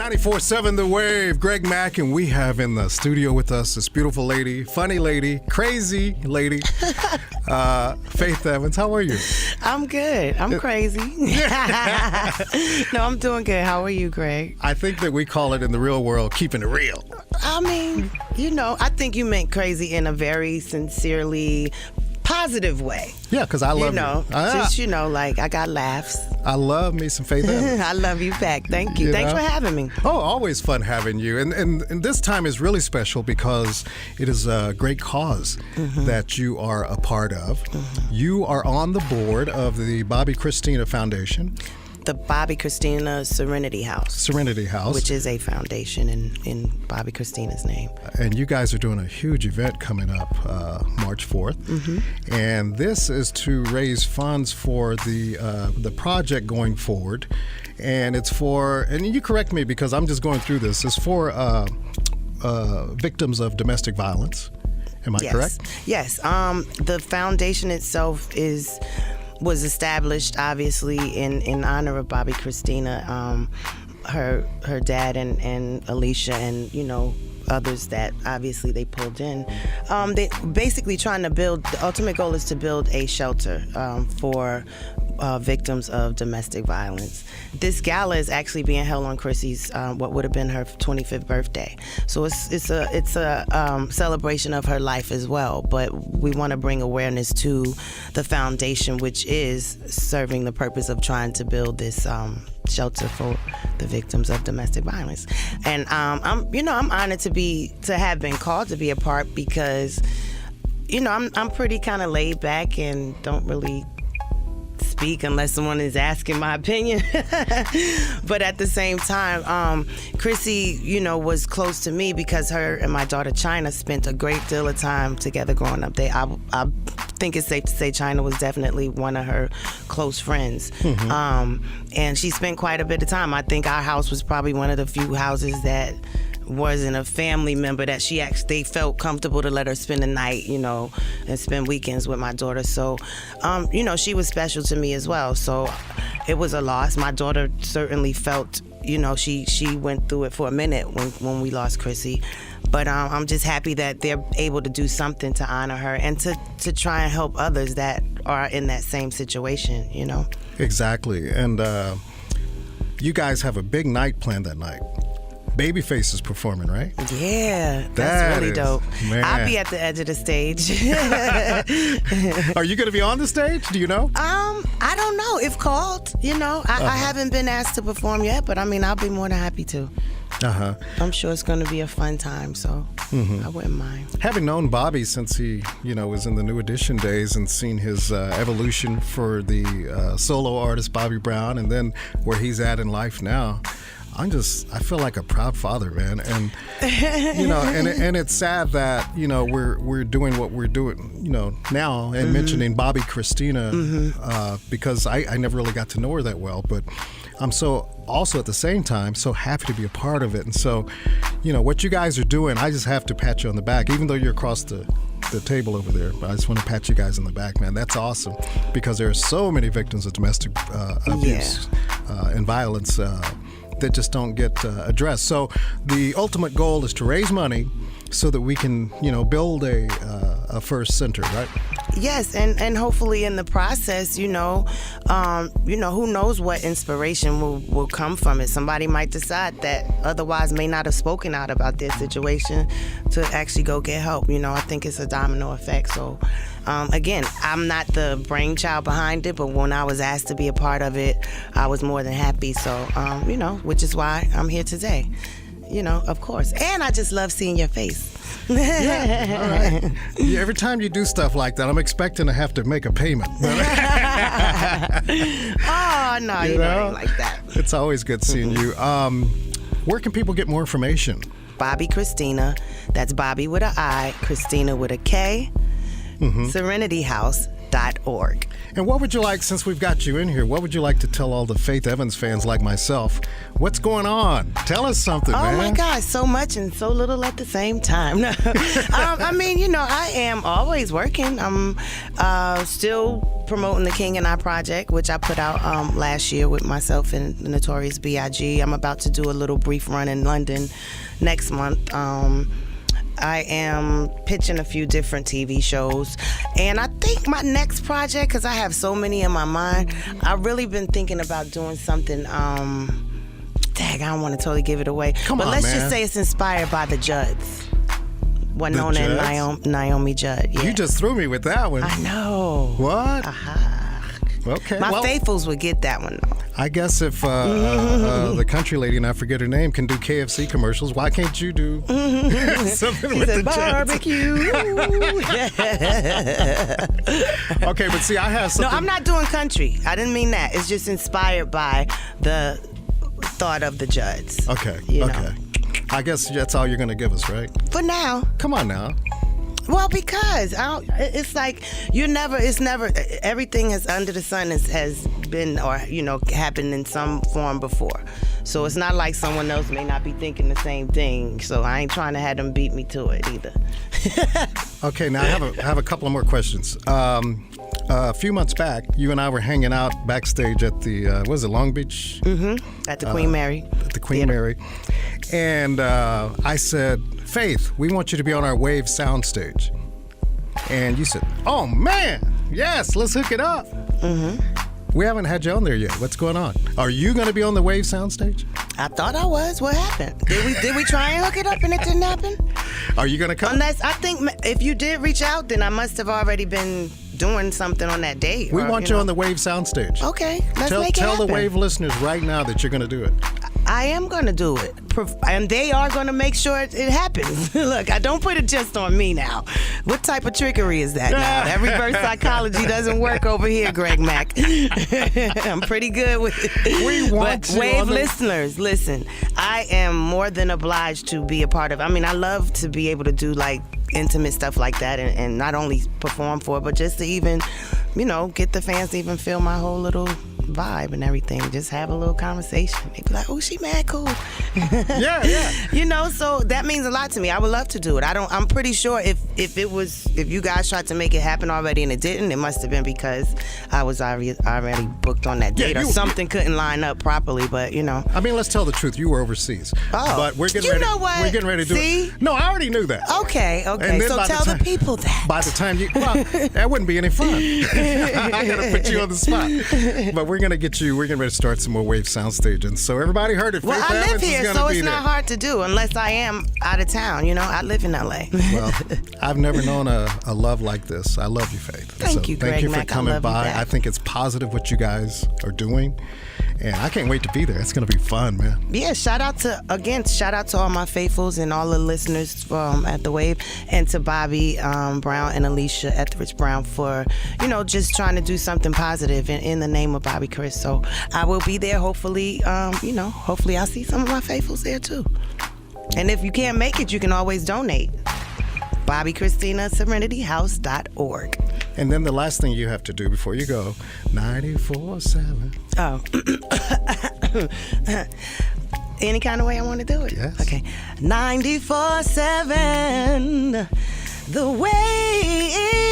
94.7 The Wave, Greg Mack, and we have in the studio with us this beautiful lady, funny lady, crazy lady, Faith Evans. How are you? I'm good. I'm crazy. No, I'm doing good. How are you, Greg? I think that we call it in the real world keeping it real. I mean, I think you meant crazy in a very sincerely positive way. Yeah, because I love you. Like I got laughs. I love me some Faith Evans. I love you back. Thank you. Thanks for having me. Oh, always fun having you. And this time is really special because it is a great cause that you are a part of. You are on the board of the Bobby Christina Foundation. The Bobby Christina Serenity House. Serenity House. Which is a foundation in Bobby Christina's name. And you guys are doing a huge event coming up March 4th. And this is to raise funds for the project going forward. And it's for, and you correct me because I'm just going through this, it's for victims of domestic violence. Am I correct? Yes. The foundation itself was established obviously in honor of Bobby Christina, her dad and Alicia and others that obviously they pulled in. They basically trying to build, the ultimate goal is to build a shelter for victims of domestic violence. This gala is actually being held on Chrissy's what would have been her 25th birthday. So it's a celebration of her life as well. But we want to bring awareness to the foundation, which is serving the purpose of trying to build this shelter for the victims of domestic violence. And I'm honored to have been called to be a part because I'm pretty kind of laid back and don't really speak unless someone is asking my opinion. But at the same time, Chrissy, was close to me because her and my daughter China spent a great deal of time together growing up. I think it's safe to say China was definitely one of her close friends. And she spent quite a bit of time. I think our house was probably one of the few houses that wasn't a family member that they felt comfortable to let her spend the night, and spend weekends with my daughter. So, she was special to me as well. So it was a loss. My daughter certainly felt, she went through it for a minute when we lost Chrissy. But I'm just happy that they're able to do something to honor her and to try and help others that are in that same situation, Exactly. And you guys have a big night planned that night. Babyface is performing, right? Yeah, that's really dope. Man. I'll be at the edge of the stage. Are you going to be on the stage? Do you know? I don't know. If called, I haven't been asked to perform yet, but I'll be more than happy to. I'm sure it's going to be a fun time, so I wouldn't mind. Having known Bobby since he, was in the New Edition days and seen his evolution for the solo artist Bobby Brown and then where he's at in life now, I feel like a proud father, man, and and it's sad that we're doing what we're doing, now, and mentioning Bobby Christina because I never really got to know her that well, but I'm also at the same time so happy to be a part of it, and so what you guys are doing, I just have to pat you on the back, even though you're across the table over there. But I just want to pat you guys on the back, man. That's awesome because there are so many victims of domestic abuse and violence. That just don't get addressed. So the ultimate goal is to raise money so that we can, build a first center, right? Yes, and hopefully in the process, who knows what inspiration will come from it. Somebody might decide that otherwise may not have spoken out about their situation to actually go get help. I think it's a domino effect. So again, I'm not the brainchild behind it, but when I was asked to be a part of it, I was more than happy. So, which is why I'm here today. Of course. And I just love seeing your face. Yeah, all right. Yeah, every time you do stuff like that, I'm expecting to have to make a payment. Oh, no, you know, ain't like that. It's always good seeing you. Where can people get more information? Bobby Christina. That's Bobby with an I, Christina with a K. SerenityHouse.com. SerendityHouse.org. And what would you like, since we've got you in here, what would you like to tell all the Faith Evans fans like myself? What's going on? Tell us something, man. Oh my gosh, so much and so little at the same time. I mean, I am always working. I'm still promoting the King and I project, which I put out last year with myself and the Notorious B.I.G. I'm about to do a little brief run in London next month. I am pitching a few different TV shows. And I think my next project, because I have so many in my mind, I've really been thinking about doing something, I don't want to totally give it away. But let's just say it's inspired by the Judds. Winona and Naomi Judd. Yeah. You just threw me with that one. I know. What? Okay. My faithfuls would get that one, though. I guess if the country lady, and I forget her name, can do KFC commercials, why can't you do something with the barbecue? Okay, but see, I have something. No, I'm not doing country. I didn't mean that. It's just inspired by the thought of the Judds. Okay. You know. I guess that's all you're going to give us, right? For now. Come on now. Well, because it's like everything is under the sun has been or happened in some form before. So it's not like someone else may not be thinking the same thing. So I ain't trying to have them beat me to it either. Okay, now I have a couple of more questions. A few months back, you and I were hanging out backstage at the Long Beach? Mm-hmm. At the Queen Mary. At the Queen Mary. And I said, Faith, we want you to be on our Wave soundstage. And you said, oh man, yes, let's hook it up. Mm-hmm. We haven't had you on there yet. What's going on? Are you going to be on the Wave soundstage? I thought I was. What happened? Did we try and hook it up and it didn't happen? Are you going to come? Unless, I think if you did reach out, then I must have already been doing something on that date. We want you on the Wave soundstage. Okay, let's make it happen. Tell the Wave listeners right now that you're going to do it. I am going to do it. And they are going to make sure it happens. Look, I don't put it just on me now. What type of trickery is that now? That reverse psychology doesn't work over here, Greg Mack. I'm pretty good with it. We want but Wave listeners, listen, I am more than obliged to be a part of it. I mean, I love to be able to do like intimate stuff like that and not only perform for it, but just to even, get the fans to even feel my whole little vibe and everything. Just have a little conversation. They be like, oh, she mad cool. Yeah. So that means a lot to me. I would love to do it. I'm pretty sure if you guys tried to make it happen already and it didn't, it must have been because I was already booked on that date or something couldn't line up properly, but I mean, let's tell the truth. You were overseas. Oh. But we're getting ready. You know what? We're getting ready to do it. No, I already knew that. Okay. And then so tell the people that. By the time that wouldn't be any fun. I got to put you on the spot. But we're getting ready to start some more Wave soundstage. And so everybody heard it. Well, Faith I live Evans here, so it's not hard to do unless I am out of town. I live in L.A. Well, I've never known a love like this. I love you, Faith. Thank you, Greg Thank you for Mack. coming by. I think it's positive what you guys are doing. And I can't wait to be there. It's going to be fun, man. Yeah, shout out to all my faithfuls and all the listeners at the Wave, and to Bobby Brown and Alicia Etheridge Brown for, just trying to do something positive in the name of Bobby Chris. So I will be there. Hopefully, hopefully I'll see some of my faithfuls there too. And if you can't make it, you can always donate. Bobby Christina, SerenityHouse.org. And then the last thing you have to do before you go, 94.7. Oh. Any kind of way I want to do it? Yes. Okay. 94.7. The Wave.